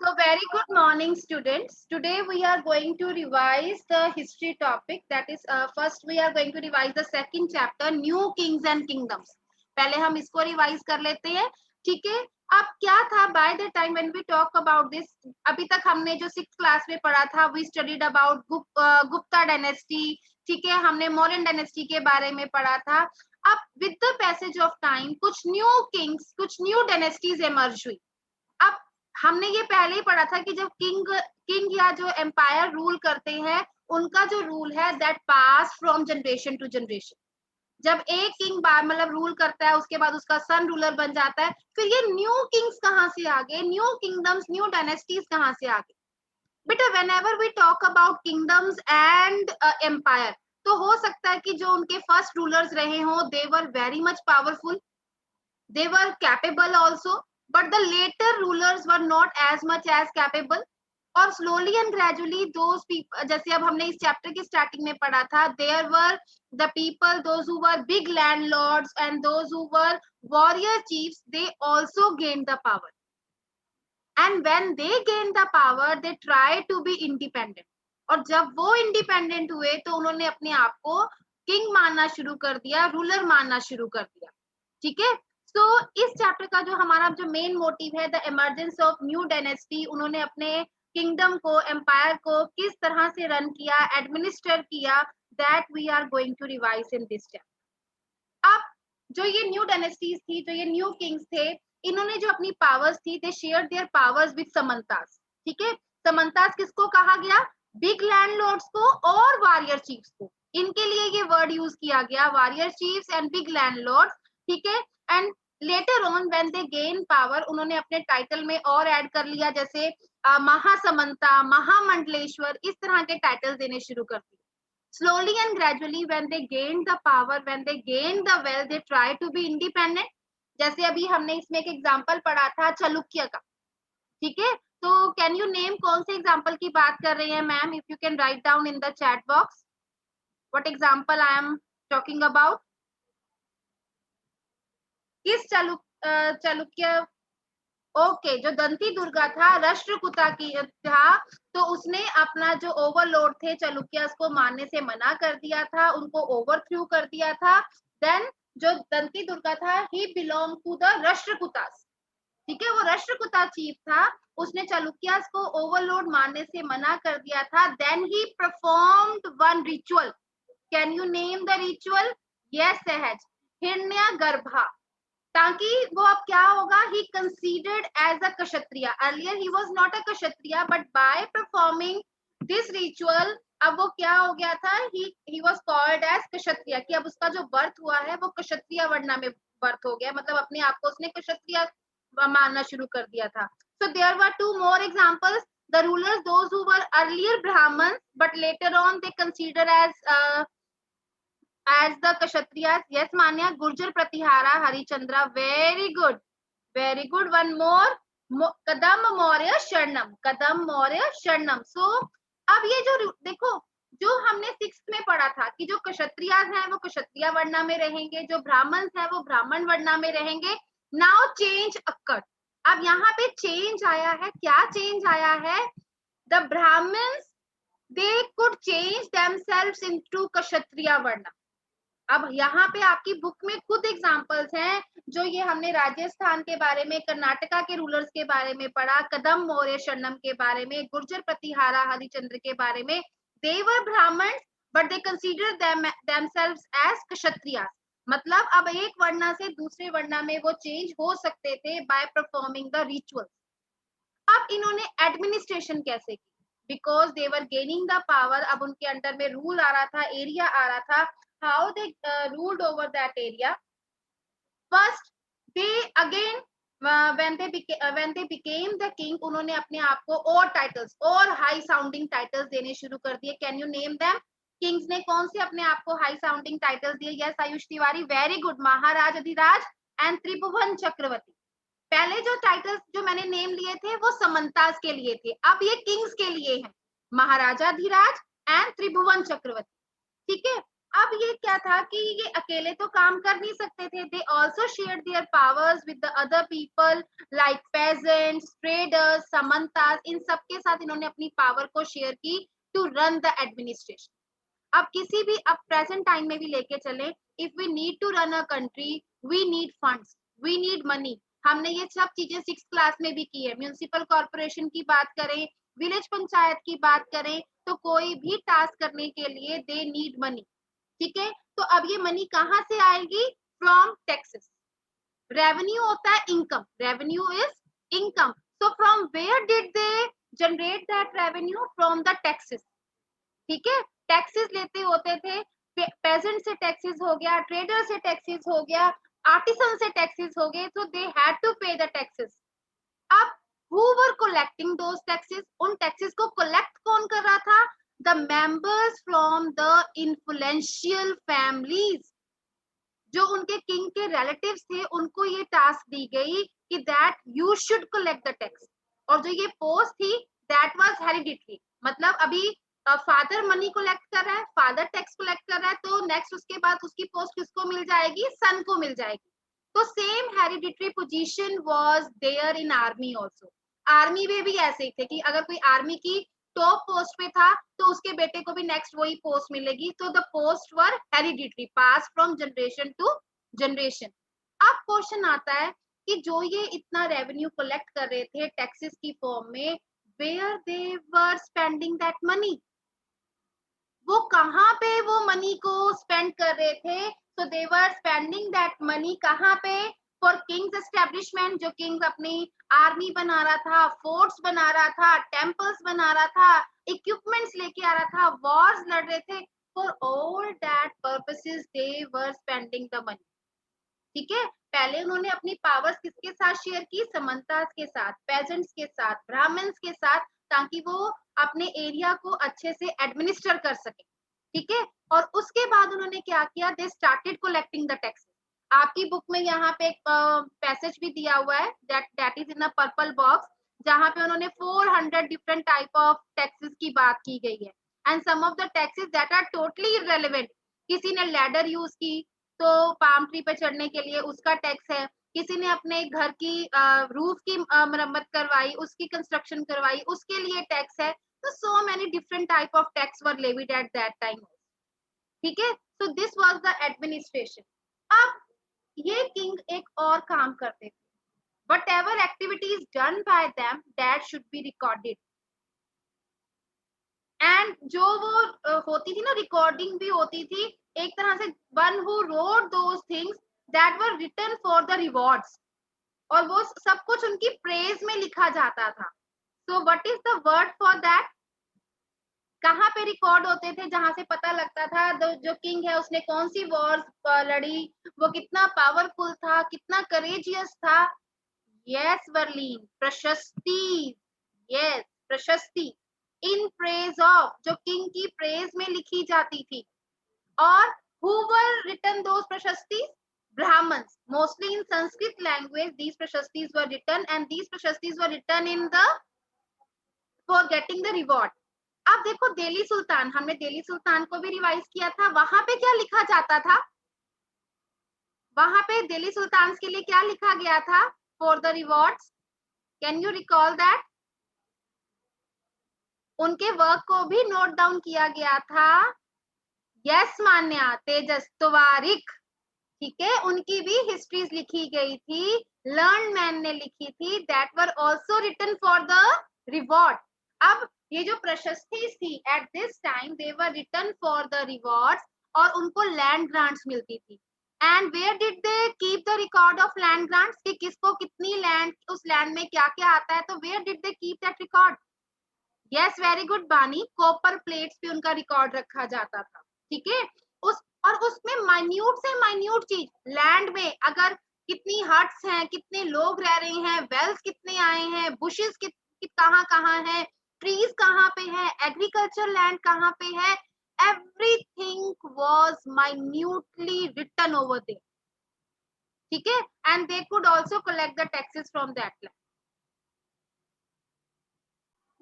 So very good morning, students. Today we are going to revise the history topic. That is, first we are going to revise the second chapter, New Kings and Kingdoms. पहले हम इसको revise कर लेते हैं, ठीक है। अब क्या था by the time when we talk about this, अभी तक हमने जो 6th क्लास में पढ़ा था, we studied about Gupta dynasty, ठीक है। हमने मौर्यन डायनेस्टी के बारे में पढ़ा था। अब with the passage of time कुछ न्यू किंग्स, कुछ न्यू डायनेस्टीज इमर्ज हुई। अब हमने ये पहले ही पढ़ा था कि जब किंग या जो एम्पायर रूल करते हैं, उनका जो रूल है that pass from generation to generation. जब एक किंग मतलब रूल करता है, उसके बाद उसका सन रूलर बन जाता है, फिर ये न्यू किंग्स कहाँ से आ गए, न्यू किंगडम्स, न्यू डायनेस्टीज कहाँ से आ गए। बेटा whenever we talk about kingdoms and empire, तो हो सकता है कि जो उनके फर्स्ट रूलर्स रहे हों, they were very much powerful, they were capable also, but the later rulers were not as much as capable, और slowly and gradually those people, जैसे अब हमने इस चैप्टर की स्टार्टिंग में पढ़ा था, there were the people, those who were big landlords and those who were warrior chiefs, they also gained the power, and when they gained the power they tried to be independent, और जब वो independent हुए तो उन्होंने अपने आप को king मानना शुरू कर दिया, रूलर मानना शुरू कर दिया, ठीक है। तो इस चैप्टर का जो हमारा जो मेन मोटिव है, the emergence of new dynasty, उन्होंने अपने किंगडम को, एम्पायर को किस तरह से रन किया, एडमिनिस्टर किया, that we are going to revise in this chapter. अब जो ये न्यू डायनेस्टीज थी, जो ये न्यू किंग्स थे, इन्होंने जो अपनी पावर्स थी, दे शेयर देयर पावर्स विद समंतास, ठीक है। समंतास किसको कहा गया, बिग लैंडलॉर्ड्स को और वॉरियर चीफ्स को, इनके लिए ये वर्ड यूज किया गया, warrior chiefs and big landlords, ठीक है। And later on when they gain power, उन्होंने अपने टाइटल में और ऐड कर लिया, जैसे महासमंता, महामंडलेश्वर, इस तरह के टाइटल देने शुरू कर दिए। Slowly and gradually when they gained the power, when they gained the wealth, they try to be independent. जैसे अभी हमने इसमें एक एग्जांपल पढ़ा था चालुक्य का, ठीक है। तो कैन यू नेम, कौन से एग्जांपल की बात कर रहे हैं ma'am, if you can write down in the chat box what example I am talking about. किस चालुक्य, ओके, जो दंती दुर्गा था, राष्ट्रकूटा की था, तो उसने अपना जो ओवरलॉर्ड थे चालुक्यास को मारने से मना कर दिया था, उनको ओवरथ्रू कर दिया था। देन जो दंती दुर्गा था, ही बिलोंग टू द राष्ट्रकूटास, ठीक है, वो राष्ट्रकूटा चीफ था, उसने चालुक्यास को ओवरलॉर्ड मारने से मना कर दिया था। Then he performed one ritual, can you name the ritual? Yes Sahaj, Hiranyagarbha, ताकि वो अब क्या होगा, he considered as a kshatriya, earlier he was not a kshatriya, but by performing this ritual अब वो क्या हो गया था, he was called as kshatriya, कि अब उसका जो बर्थ हुआ है वो क्षत्रिय वर्ण में बर्थ हो गया, मतलब अपने आप को उसने क्षत्रिय मानना शुरू कर दिया था। So there were two more examples, the rulers those who were earlier Brahmin but later on they consider as the kshatriyas. Yes Manya, Gurjar Pratihara Harichandra, very good, very good. One more, Kadam Maurya Sharnam, Kadam Maurya Sharnam. So अब ये जो देखो, जो हमने 6th में पढ़ा था कि जो क्षत्रियाज हैं वो क्षत्रिय वर्णा में रहेंगे, जो ब्राह्मण हैं वो ब्राह्मण वर्णा में रहेंगे। नाउ चेंज अक्कर्ड, अब यहाँ पे चेंज आया है, क्या चेंज आया है, the Brahmins they could change themselves into kshatriya varna. अब यहाँ पे आपकी बुक में खुद एग्जांपल्स हैं, जो ये हमने राजस्थान के बारे में, कर्नाटका के रूलर्स के बारे में पढ़ा, कदम मौर्य शरणम के बारे में, गुर्जर प्रतिहारा हरिचंद्र के बारे में। They were Brahmin but they consider themselves as kshatriya, मतलब अब एक वर्णा से दूसरे वर्णा में वो चेंज हो सकते थे बाय परफॉर्मिंग द रिचुअल्स। अब इन्होंने एडमिनिस्ट्रेशन कैसे की, because they were gaining the power, अब उनके अंडर में रूल आ रहा था, एरिया आ रहा था। how they ruled over that area? First they again when they became the king, उन्होंने अपने आप को और टाइटल्स और हाई साउंडिंग टाइटल्स देने शुरू कर दिए। Can you name them? Kings ने कौन से अपने आप को हाई साउंडिंग टाइटल्स दिए? Yes Ayush Tiwari, very good, Maharaj Adhiraj and Tribhuvan Chakravarti. पहले जो टाइटल्स जो मैंने नेम लिए थे वो समंतास के लिए थे, अब ये किंग्स के लिए हैं, महाराजा धीराज एंड त्रिभुवन चक्रवर्ती, ठीक है। अब ये क्या था कि ये अकेले तो काम कर नहीं सकते थे, they also share their powers with the other people like peasants, traders, samantas, इन सबके साथ इन्होंने अपनी पावर को शेयर की टू रन द एडमिनिस्ट्रेशन। अब किसी भी, अब प्रेजेंट टाइम में भी लेके चले, if we need to run a country, we need funds, we need money. हमने ये सब चीजें 6th क्लास में भी की है। म्यूनिसिपल कॉर्पोरेशन की बात करें, विलेज पंचायत की बात करें, तो कोई भी टास्क करने के लिए दे नीड मनी। ठीक है, तो अब ये मनी कहाँ से आएगी? From taxes. रेवेन्यू होता है income, revenue is income. So from where did they generate that revenue? From the taxes. ठीक है, टैक्सेस लेते होते थे, पेजेंट से टैक्सेस हो गया, ट्रेडर से टैक्सेस हो गया, आर्टिसन से टैक्सेस हो गए, तो दे हैड टू पे द टैक्सेस। अब who were collecting those taxes? उन टैक्सेस को कलेक्ट कौन कर रहा था? The members from the influential families। जो उनके किंग के रिलेटिव्स थे, उनको ये टास्क दी गई कि that you should collect the tax. और जो ये पोस्ट थी, दैट वाज हेरिडिटरी। मतलब अभी फादर मनी कलेक्ट कर रहा है, फादर टैक्स कलेक्ट कर रहा है, तो नेक्स्ट उसके बाद उसकी पोस्ट किसको मिल जाएगी? सन को मिल जाएगी। तो same hereditary position was there in army also. Army में भी ऐसे ही थे कि अगर कोई आर्मी की टॉप पोस्ट पे था, तो उसके बेटे को भी नेक्स्ट वही पोस्ट मिलेगी। तो the post were hereditary, pass from generation to generation. अब क्वेश्चन आता है कि जो ये इतना रेवेन्यू कलेक्ट कर रहे थे टैक्सेस की फॉर्म में, where they were spending that money? वो कहाँ पे वो मनी को स्पेंड कर रहे थे? तो दे वर स्पेंडिंग दैट मनी कहाँ पे? For Kings establishment. जो किंग्स अपनी आर्मी बना रहा था, फोर्ट्स बना रहा था, टेम्पल्स बना रहा था, इक्विपमेंट्स लेके आ रहा था, वॉर्स लड़ रहे थे, for all that purposes they were spending the money. ठीक है, पहले उन्होंने अपनी पावर्स किसके साथ शेयर की? समंतास के साथ, पेजेंट्स के साथ, ब्राह्मण्स के साथ, ताकि वो अपने एरिया को अच्छे से एडमिनिस्टर कर सके। ठीक है, और उसके बाद उन्होंने क्या किया? They started collecting the taxes. आपकी बुक में यहाँ पे एक पैसेज भी दिया हुआ है, that is in a purple box, जहाँ पे उन्होंने 400 डिफरेंट टाइप ऑफ टैक्सेस की बात की गई है। And some of the taxes that are totally irrelevant. किसी ने लैडर यूज की, तो पाम ट्री पे चढ़ने के लिए उसका टैक्स है। किसी ने अपने घर की रूफ की मरम्मत करवाई, उसकी कंस्ट्रक्शन करवाई, उसके लिए टैक्स है। तो so many different type of tax were levied eight that time. ठीक है, so this was the administration. अब ये किंग एक और काम करते थे, whatever activities done by them that should be recorded। And जो वो होती थी ना, रिकॉर्डिंग भी होती थी एक तरह से। One who wrote those things that were written for the rewards, और वो सब कुछ उनकी प्रेज में लिखा जाता था। So what is the word for that? कहाँ पे रिकॉर्ड होते थे? जहां से पता लगता था जो किंग है उसने कौन सी वॉर्स लड़ी, वो कितना पावरफुल था, कितना करेजियस था। यस वर्लीन, प्रशस्ति। यस, प्रशस्ति इन प्रेज ऑफ, जो किंग की प्रेज में लिखी जाती थी। और who were written those prashastis? Brahmins. Mostly in Sanskrit language these prashastis were written, and these prashastis were written in the for getting the reward। अब देखो दिल्ली सुल्तान, हमने दिल्ली सुल्तान को भी रिवाइज किया था। वहां पे क्या लिखा जाता था? वहां पे दिल्ली सुल्तान के लिए क्या लिखा गया था? For the rewards, can you recall that? उनके वर्क को भी नोट डाउन किया गया था। यस मान्या, तेजस तवारिक। ठीक है, उनकी भी हिस्ट्रीज लिखी गई थी, लर्न मैन ने लिखी थी, that were also written for the reward. अब ये जो प्रशस्ति थी at this time, they were written for the rewards, और उनको लैंड ग्रांट्स मिलती थी। And where did they keep the record of land grants, कि किसको कितनी लैंड, उस लैंड में क्या क्या आता है, तो where did they keep that record? Yes, very good Bani, copper plates पे उनका रिकॉर्ड रखा जाता था। ठीक है, उस और उसमें माइन्यूट से माइन्यूट चीज, लैंड में अगर कितनी हट्स हैं, कितने लोग रह रहे हैं, वेल्स कितने आए हैं, बुशेस कहाँ कहाँ है, ट्रीज कहाँ पे है, एग्रीकल्चर लैंड कहाँ पे है, everything was minutely written over there. ठीक है, and they could also collect the taxes from that land.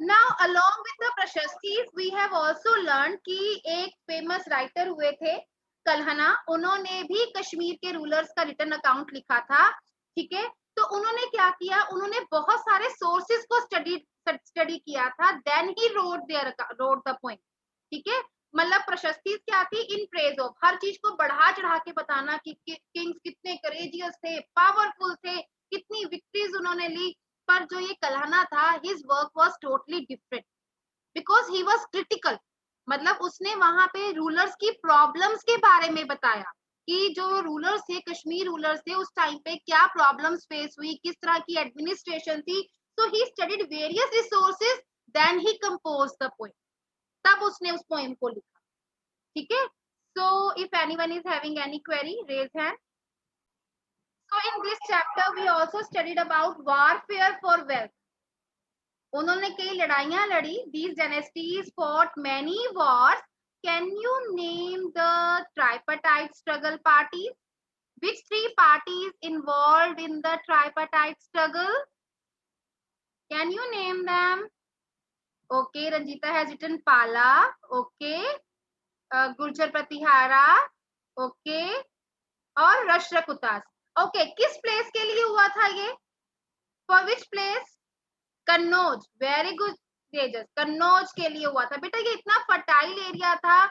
Now along with the प्रशस्ति we have also learned कि एक फेमस राइटर हुए थे कल्हना, उन्होंने भी कश्मीर के रूलर्स का रिटर्न अकाउंट लिखा था, ठीक है। तो उन्होंने क्या किया, उन्होंने बहुत सारे सोर्सेस को स्टडी किया था, then he wrote the poem, ठीक है। मतलब प्रशस्ति क्या थी, इन प्रेज ऑफ, हर चीज को बढ़ा चढ़ा के बताना कि किंग्स कितने करेजियस थे, पावरफुल थे, कितनी विक्ट्रीज उन्होंने ली। पर जो ये कल्हना था, his work was totally different because he was critical. मतलब उसने वहां पे रूलर्स की प्रॉब्लम्स के बारे में बताया कि जो रूलर्स थे, कश्मीर रूलर्स थे, उस टाइम पे क्या प्रॉब्लम्स फेस हुई, किस तरह की एडमिनिस्ट्रेशन थी। So he studied various resources, then he compose the poem, तब उसने उस पोएम को लिखा, ठीक है। So if anyone is having any query, raise hand. So in this chapter we also studied about warfare for wealth. उन्होंने कई लड़ाइयां लड़ी. These dynasties fought many wars. Can you name the tripartite struggle parties? Which three parties involved in the tripartite struggle? Can you name them? Okay, Ranjita has written Pala. Okay, Gurjar Pratihara. Okay, और रश्रकुतास. Okay, किस place के लिए हुआ था ये? For which place? Kannauj. Very good Tejas, Kannauj के लिए हुआ था. बेटा ये इतना फर्टाइल एरिया था.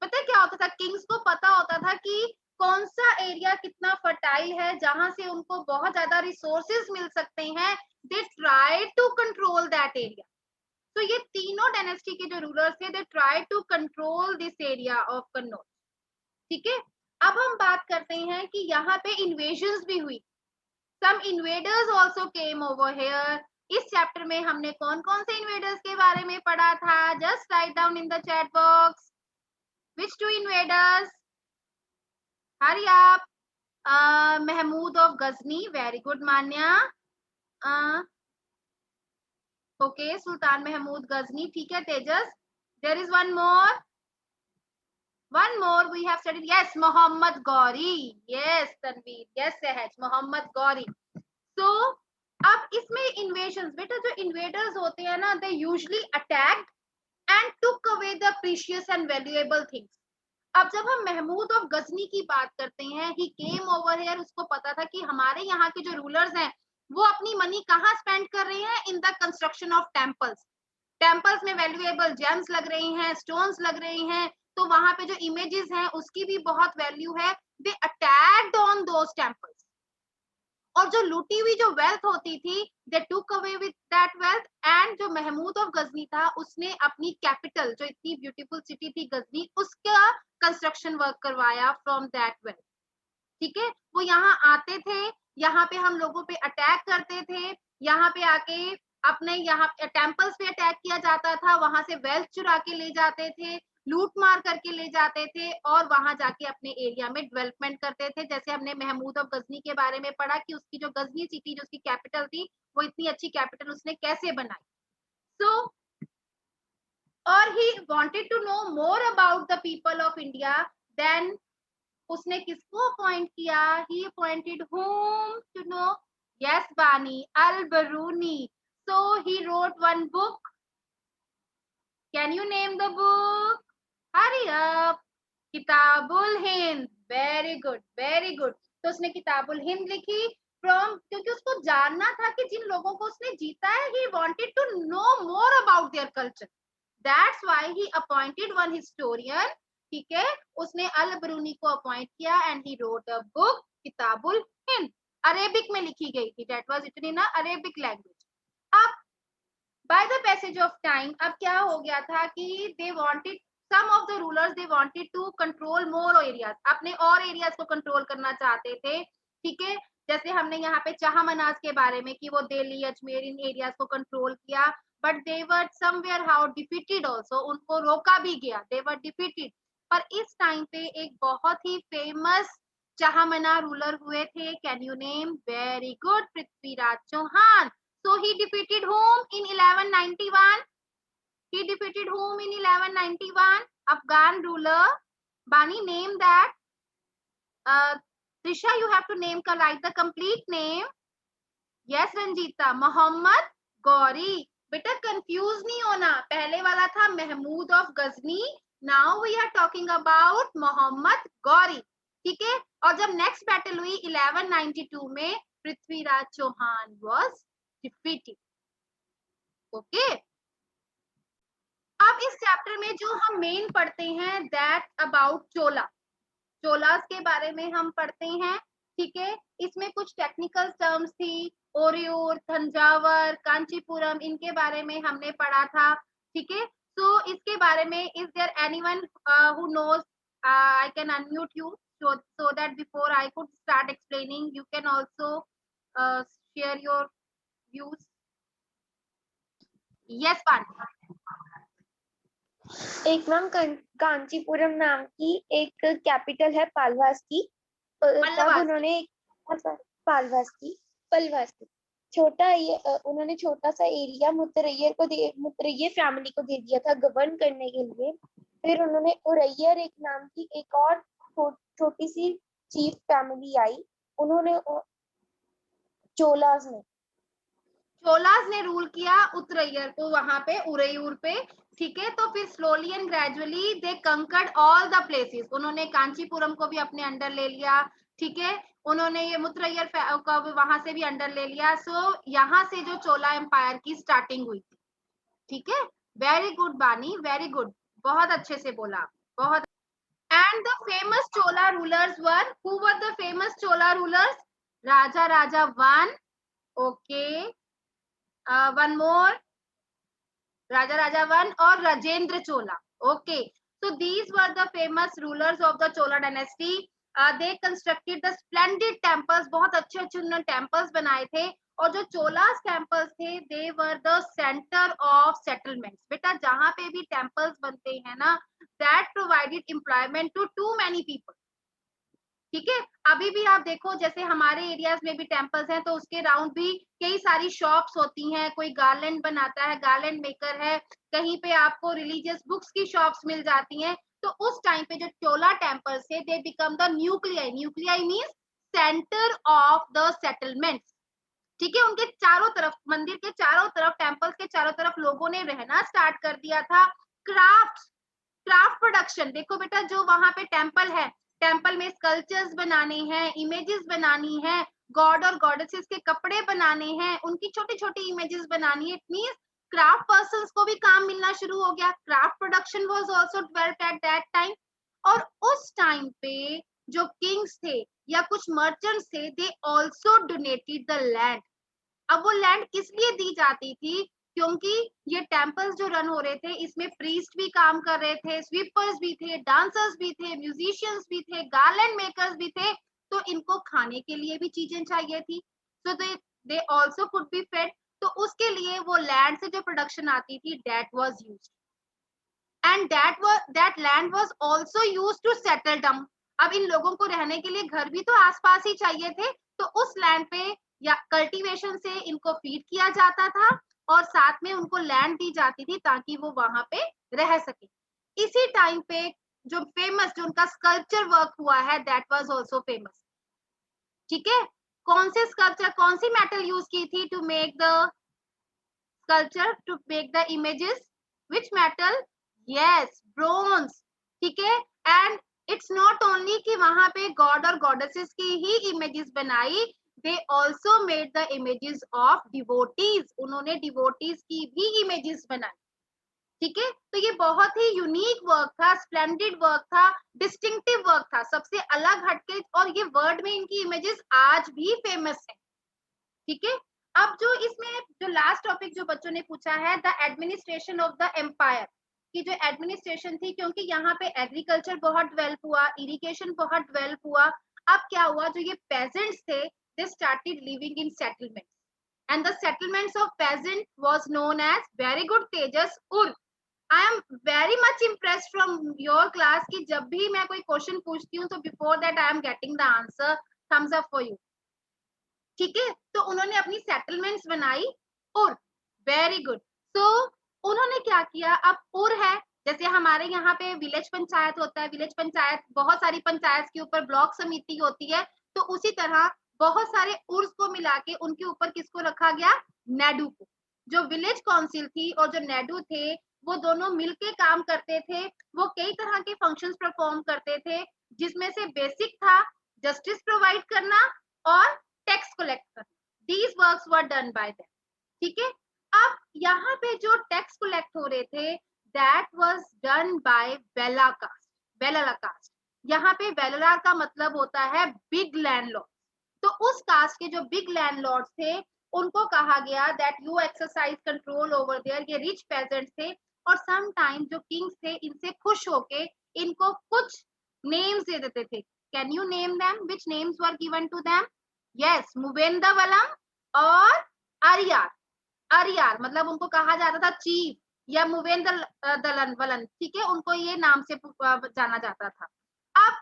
पता है क्या होता था, किंग्स को पता होता था कि कौन सा एरिया कितना फर्टाइल है, जहां से उनको बहुत ज्यादा रिसोर्सेज मिल सकते हैं. They try to control that area. तो ये तीनों डायनेस्टी के जो रूलर्स थे, they try to control this area of Kannauj, ठीक है. अब हम बात करते हैं कि यहाँ पे इन्वेजन्स भी हुई. Some invaders also came over here. इस चैप्टर में हमने कौन कौन से इन्वेडर्स के बारे में पढ़ा था? Just write down in the chat box. Which two invaders? Hurry up. Mahmud of Ghazni. Very good Manya. Okay, Sultan Mahmud Ghazni, ठीक है Tejas. There is one more. One more we have studied. Yes, Muhammad Gauri. Yes, Tanveer. Yes, Sahaj. Muhammad Gauri. So, अब इसमें invasions, बेटा जो invaders होते हैं ना, they usually attacked and took away the precious and valuable things. अब जब हम महमूद ऑफ गजनी की बात करते हैं, he came over here, उसको पता था कि हमारे यहाँ के जो रूलर्स हैं, वो अपनी मनी कहाँ स्पेंड कर रहे हैं? In the construction of temples. Temples में वैल्यूएबल जेम्स लग रही हैं, स्टोन्स लग रही हैं, तो वहां पे जो इमेजेस हैं उसकी भी बहुत वैल्यू है. They attacked on those temples. और जो लूटी हुई जो वेल्थ होती थी, they took away with that wealth. And जो महमूद ऑफ गजनी था, उसने अपनी कैपिटल, जो इतनी ब्यूटीफुल सिटी थी गजनी, उसका कंस्ट्रक्शन वर्क करवाया फ्रॉम दैट वेल्थ, ठीक है. वो यहाँ आते थे, यहाँ पे हम लोगों पे अटैक करते थे, यहाँ पे आके अपने यहाँ टेम्पल्स पे अटैक किया जाता था, वहां से वेल्थ चुरा के ले जाते थे, लूट मार करके ले जाते थे, और वहां जाके अपने एरिया में डेवलपमेंट करते थे. जैसे हमने महमूद ऑफ गजनी के बारे में पढ़ा कि उसकी जो गजनी सिटी, जो उसकी कैपिटल थी, वो इतनी अच्छी कैपिटल उसने कैसे बनाई. सो और he wanted to know more about the people of India. Then उसने किसको अपॉइंट किया? He appointed whom to know? Yes, Bani, Al-Biruni. So he wrote one book. Can you name the book? Hurry up. Kitabul Hind. Very good, very good. तो उसने किताबुल हिंद लिखी from, क्योंकि उसको जानना था कि जिन लोगों को उसने जीता है, he wanted to know more about their culture. That's why he appointed one historian. ठीक है, उसने अल बरूनी को अपॉइंट किया and he wrote a book Kitabul Hind. Arabic में लिखी गई थी. That was written in Arabic language. अब by the passage of time, अब क्या हो गया था कि they wanted, some of the rulers they wanted to control more areas, अपने और एरियाज को कंट्रोल करना चाहते थे, ठीक है. जैसे हमने यहाँ पे चाहमनाज के बारे में कि वो दिल्ली अजमेर इन एरियाज को कंट्रोल किया, but they were somewhere how defeated also. उनको रोका भी गया, दे वर डिफीटेड. पर इस टाइम पे एक बहुत ही फेमस चाहमना रूलर हुए थे. Can you name? Very good, Prithviraj Chauhan. So he defeated whom in 1191? He defeated whom in 1191? Afghan ruler. Bani, name that. Trisha, you have to name, write the complete name. Yes, Ranjita. Muhammad Gauri. बेटा confuse नहीं होना, पहले वाला था Mahmud of Ghazni, now we are talking about Mohammad Ghori, ठीक है। और जब नेक्स्ट बैटल हुई 1192 में, Prithviraj Chauhan was defeated. Okay, अब इस चैप्टर में जो हम मेन पढ़ते हैं दैट अबाउट चोला, चोलास के बारे में हम पढ़ते हैं, ठीक है। इसमें कुछ टेक्निकल टर्म्स थी, ओरियूर, तंजावर, कांचीपुरम, इनके बारे में हमने पढ़ा था, ठीक है। तो इसके बारे में is there anyone who knows, I can unmute you so that before I could start explaining you can also share your views. Yes, Panu. एक मैम कांचीपुरम नाम की एक कैपिटल है पालवास की, तब उन्होंने पालवास की छोटा ये उन्होंने छोटा सा एरिया मुतरैयर फैमिली को दे दिया था गवर्न करने के लिए। फिर उन्होंने उरैयर एक नाम की एक और छोटी सी चीफ फैमिली आई, उन्होंने चोलास ने रूल किया उतरैयर को, वहां पे उरैयूर पे, ठीक है। तो फिर slowly and gradually they conquered all the places, उन्होंने कांचीपुरम को भी अपने अंडर ले लिया, ठीक है। उन्होंने ये मुतरैयर को वहां से भी अंडर ले लिया। सो यहाँ से जो चोला एम्पायर की स्टार्टिंग हुई थी, ठीक है। वेरी गुड बानी, वेरी गुड, बहुत अच्छे से बोला, बहुत। And the famous Chola rulers were, who were the famous Chola rulers? Raja Raja one, okay, one more, Raja Raja I और Rajendra Chola. Okay, so these were the famous rulers of the Chola dynasty. They constructed the splendid temples. बहुत अच्छे अच्छे उन्होंने temples बनाए थे। और जो Cholas temples थे, they were the center of settlements. बेटा जहाँ पे भी temples बनते हैं ना, that provided employment to too many people. ठीक है। अभी भी आप देखो, जैसे हमारे एरियाज में भी टेम्पल्स हैं, तो उसके राउंड भी कई सारी शॉप्स होती हैं, कोई गार्लैंड बनाता है, गार्लैंड मेकर है, कहीं पे आपको रिलीजियस बुक्स की शॉप्स मिल जाती हैं। तो उस टाइम पे जो चोला टेम्पल्स थे, they become the nuclei, nuclei means centre of the settlement, ठीक है। उनके चारों तरफ, मंदिर के चारों तरफ, टेम्पल्स के चारों तरफ लोगों ने रहना स्टार्ट कर दिया था। क्राफ्ट प्रोडक्शन, देखो बेटा, जो वहां पे टेम्पल है, टेम्पल में स्कल्पचर्स बनाने हैं, इमेजेस बनानी है, गॉड और गॉडेसेस के कपड़े बनाने हैं, उनकी छोटी छोटी इमेजेस बनानी है। इट मींस क्राफ्ट पर्संस को भी काम मिलना शुरू हो गया। Craft production was also developed eight that time. और उस टाइम पे जो किंग्स थे या कुछ मर्चेंट्स थे, they also donated the land. अब वो लैंड किस लिए दी जाती थी? क्योंकि ये टेम्पल्स जो रन हो रहे थे, इसमें प्रीस्ट भी काम कर रहे थे, स्वीपर्स भी थे, डांसर्स भी थे, म्यूजिशियंस भी थे, गार्लैंड मेकर्स भी थे। तो इनको खाने के लिए भी चीजें चाहिए थी, so they also could be fed. तो उसके लिए वो लैंड से जो प्रोडक्शन आती थी, that was used, and that land was also used to settle down. अब इन लोगों को रहने के लिए घर भी तो आसपास ही चाहिए थे, तो उस लैंड पे या कल्टीवेशन से इनको फीड किया जाता था, और साथ में उनको लैंड दी जाती थी ताकि वो वहां पे रह सके। इसी टाइम पे जो फेमस, जो उनका स्कल्पचर वर्क हुआ है, दैट वाज आल्सो फेमस, ठीक है। कौन से स्कल्पचर, कौन सी मेटल यूज की थी to make the sculpture, to make the images? Which metal? Yes, bronze, ठीक है। एंड इट्स नॉट ओनली कि वहां पे गॉड और गॉडेसेस की ही इमेजेस बनाई, they also made the images of devotees, उन्होंने डिवोटीज की भी इमेजेस बनाई, ठीक है। तो ये बहुत ही यूनिक वर्क था, स्प्लेंडेड वर्क था, डिस्टिंक्टिव वर्क था, सबसे अलग हटके। और ये वर्ल्ड में इनकी इमेजेस आज भी फेमस है, ठीक है। अब जो इसमें जो लास्ट टॉपिक जो बच्चों ने पूछा है, the administration of the empire, की जो एडमिनिस्ट्रेशन थी, क्योंकि यहाँ पे एग्रीकल्चर बहुत डेवलप हुआ, इरिगेशन बहुत डेवलप हुआ। अब क्या हुआ, जो ये पेजेंट्स थे, they started living in settlements, and the settlements of peasant was known as, very good Tejas, ur. I am very much impressed from your class कि जब भी मैं कोई क्वेश्चन पूछती हूँ, तो before that I am getting the answer, thumbs up for you, ठीक है। तो उन्होंने अपनी सेटलमेंट्स बनाई, उर, वेरी गुड। तो उन्होंने क्या किया, अब उर है, जैसे हमारे यहाँ पे विलेज पंचायत होता है, विलेज पंचायत बहुत सारी पंचायत के ऊपर ब्लॉक समिति होती है, तो उसी तरह बहुत सारे उर्स को मिला के उनके ऊपर किसको रखा गया, नेडू को। जो विलेज काउंसिल थी और जो नेडू थे, वो दोनों मिलके काम करते थे। वो कई तरह के फंक्शंस परफॉर्म करते थे, जिसमें से बेसिक था जस्टिस प्रोवाइड करना और टैक्स कलेक्ट करना। These works were done by them. ठीक है, अब यहाँ पे जो टैक्स कलेक्ट हो रहे थे दैट वाज डन बाय वेला कास्ट। वेलाला कास्ट, यहाँ पे वेलाला का मतलब होता है बिग लैंडलॉर्ड। तो उस कास्ट के जो बिग लैंडलॉर्ड्स थे उनको कहा गया that you exercise control over there. ये रिच पेजेंट्स थे और सम टाइम जो किंग्स थे इनसे खुश होके इनको कुछ नेम्स दे देते थे। Can you name them? Which names were given to them? Yes, Muvendavelan और अरियार। अरियार मतलब उनको कहा जाता था चीफ या मुवेंद्र दलन वलन। ठीक है, उनको ये नाम से जाना जाता था। अब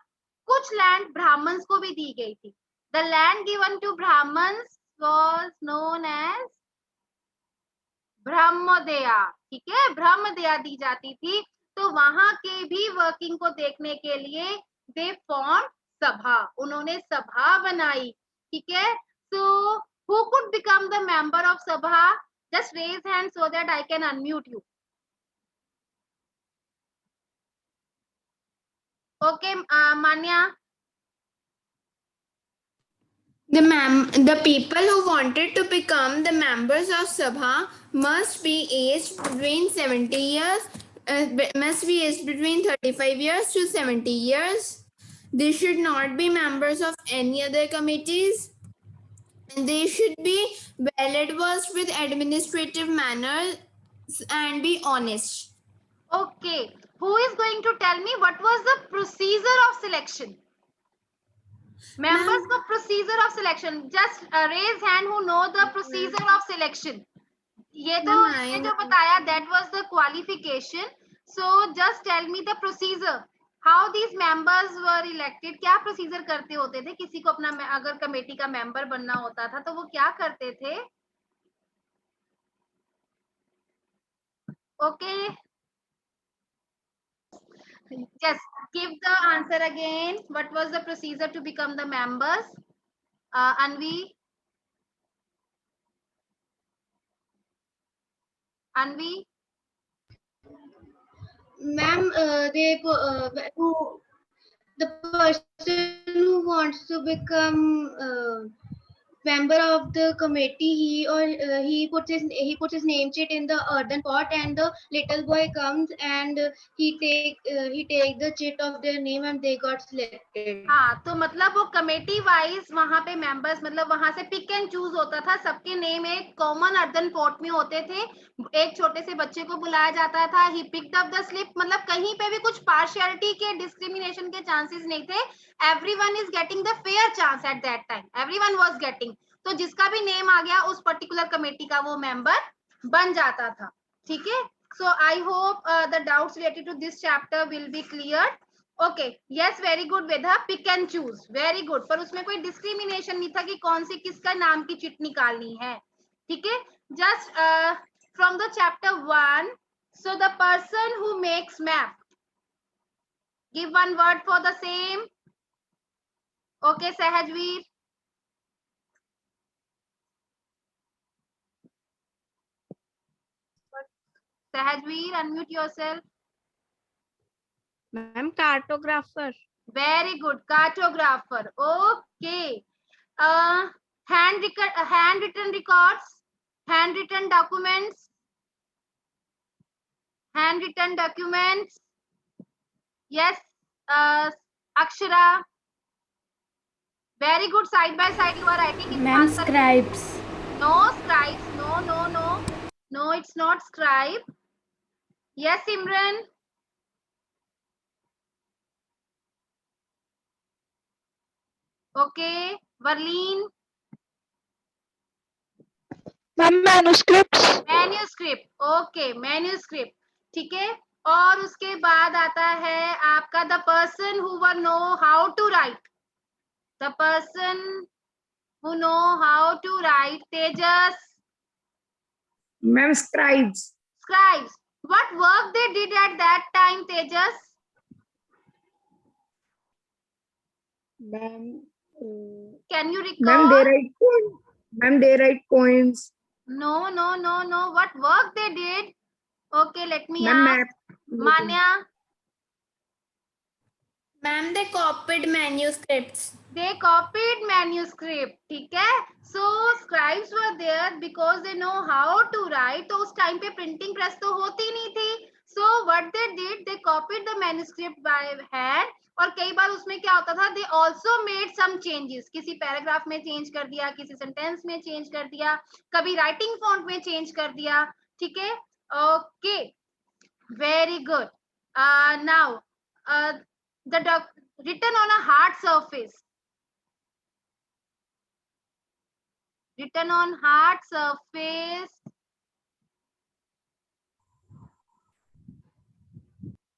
कुछ लैंड ब्राह्मण्स को भी दी गई थी। The land given to Brahmins was known as brahmadeya. ठीक है, ब्रह्मदया दी जाती थी। तो वहां के भी वर्किंग को देखने के लिए दे फॉर्म सभा, उन्होंने सभा बनाई। ठीक है, so who could become the member of sabha? Just raise hand so that I can unmute you. Okay, Manya. The people who wanted to become the members of Sabha must be aged between 70 years, must be aged between 35 years to 70 years. They should not be members of any other committees. They should be well adversed with administrative manners and be honest. Okay, who is going to tell me what was the procedure of selection? Members का procedure of selection, just raise hand who know the procedure of selection. ये तो ये जो बताया that was the qualification. So just tell me the procedure. How these members were elected? क्या procedure करते होते थे? किसी को अपना अगर कमेटी का मेंबर बनना होता था तो वो क्या करते थे? Okay, just give the answer again. What was the procedure to become the members? Anvi. Anvi. Ma'am, the person who wants to become member of the committee, he puts his name sheet in the earthen pot, and the little boy comes and he take the sheet of their name and they got selected. हाँ, तो मतलब वो committee wise वहां पे members, मतलब वहां से pick and choose होता था। सबके नेम एक कॉमन अर्दन पॉट में होते थे। एक छोटे से बच्चे को बुलाया जाता था, he picked up the slip. मतलब कहीं पे भी कुछ पार्शियलिटी के, डिस्क्रिमिनेशन के चांसेस नहीं थे। Everyone is getting the fair chance at that time, everyone was getting. तो जिसका भी नेम आ गया उस पर्टिकुलर कमेटी का वो मेंबर बन जाता था। ठीक है, so I hope the doubts related to this chapter will be clear. Okay, yes, very good Veda, pick and choose, very good. पर उसमें कोई डिस्क्रिमिनेशन नहीं था कि कौन सी किसका नाम की चिट निकालनी है। ठीक है, just from the chapter 1, so the person who makes map, give one word for the same. Okay, Sahajveer. Sahajveer, unmute yourself. Ma'am cartographer. Very good, cartographer. Okay. Handwritten records, handwritten documents, handwritten documents. Yes, Akshara. Very good. Side by side, you are writing. Ma'am, scribes. No scribes. No, no, no. No, it's not scribe. Yes, Imran. Okay, Varleen. Ma'am manuscripts. Manuscript, okay, manuscript. ठीक है, और उसके बाद आता है आपका the person who were know how to write. The person who know how to write, Tejas. Ma'am scribes. Scribes, what work they did at that time, Tejas? Ma'am can you ma'am they recall? Right coin. Ma'am they write coins. No, no, no, no, what work they did? Okay, let me Ma'am, ask Manya. Ma'am, they copied manuscripts. They copied manuscript. ठीक है? So scribes were there because they know how to write. तो उस time पे printing press तो होती नहीं थी. So what they did, they copied the manuscript by hand. और कई बार उसमें क्या होता था? They also made some changes. किसी paragraph में change कर दिया, किसी sentence में change कर दिया, कभी writing font में change कर दिया. ठीक है? Okay. Very good. Now, the written on a hard surface. Written on hard surface.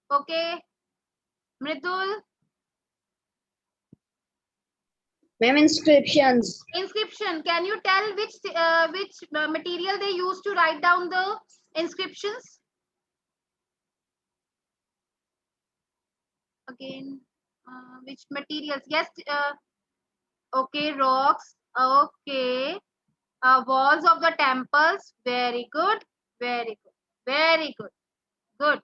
Okay. Mridul. Ma'am, inscriptions. Inscription. Can you tell which material they used to write down the inscriptions? Again, which materials? Yes. Okay, rocks. Okay. Walls of the temples. Very good. Very good. Very good. Good.